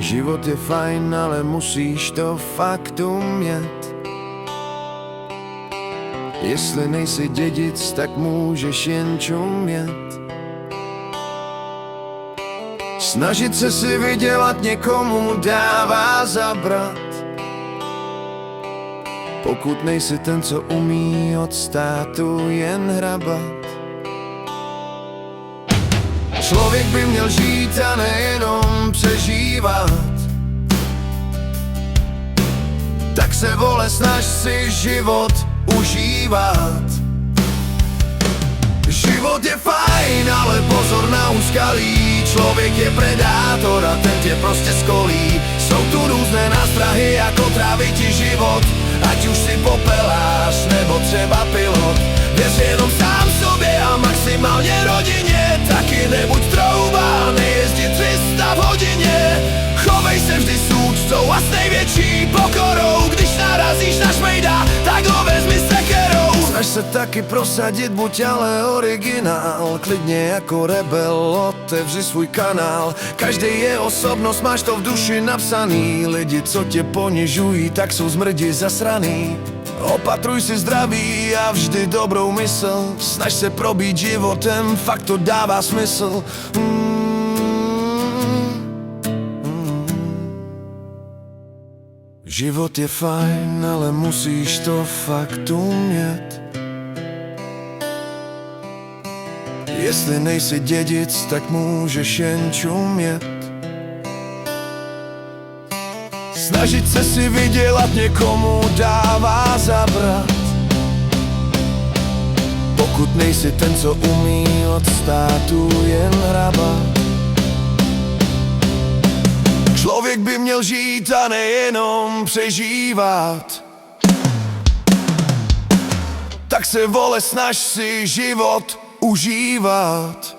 Život je fajn, ale musíš to fakt umět. Jestli nejsi dědic, tak můžeš jen čumět. Snažit se si vydělat někomu dává zabrat, pokud nejsi ten, co umí od státu jen hrabat. Člověk by měl žít a nejenom přežívat. Tak se vole snaž si život užívat. Život je fajn, ale pozor na úskalí. Člověk je predátor a ten tě prostě skolí. Jsou tu různé nástrahy, jako trávit ti život, ať už si popelář nebo třeba pilot. Věř jenom sám sobě a maximálně rodině. Taky nebuď trouba, nejezdí 300 v hodině. Chovej se vždy s úctou a s největší pokorou. Když narazíš na šmejda, tak ho vezmi sekerou. Snaž se taky prosadit, buď ale originál. Klidně jako rebel otevři svůj kanál. Každý je osobnost, máš to v duši napsaný. Lidi, co tě ponižují, tak jsou zmrdi zasraný. Opatruj si zdraví a vždy dobrou mysl. Snaž se probít životem, fakt to dává smysl. Život je fajn, ale musíš to fakt umět. Jestli nejsi dědic, tak můžeš jen čumět. Snažit se si vydělat někomu dává zabrat, pokud nejsi ten, co umí od státu jen hrabat. Člověk by měl žít a nejenom přežívat. Tak se vole snaž si život užívat.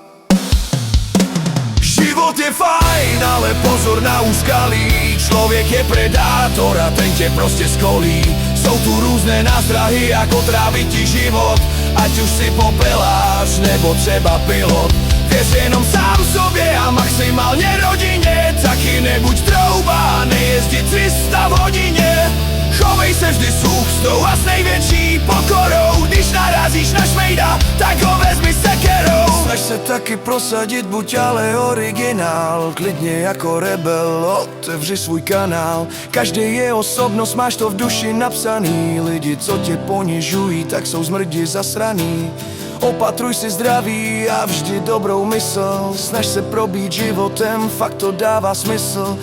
Život je fajn, ale pozor na úskalí. Člověk je predátor a ten tě prostě skolí. Jsou tu různé nástrahy, jako trávit ti život, ať už si popelář nebo třeba pilot. Věř jenom sám sobě a maximálně rodině. Taky nebuď trouba, nejezdí 300 v hodině. Chovej se vždy s úctou a s největší pokorou. Když narazíš na šmejda, tak ho vezmi sekerou. Snaž se taky prosadit, buď ale originál. Klidně jako rebel otevři svůj kanál. Každý je osobnost, máš to v duši napsaný. Lidi, co tě ponižují, tak jsou zmrdi zasraný. Opatruj si zdraví a vždy dobrou mysl. Snaž se probít životem, fakt to dává smysl.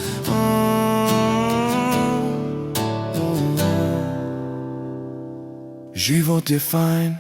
Život je fajn,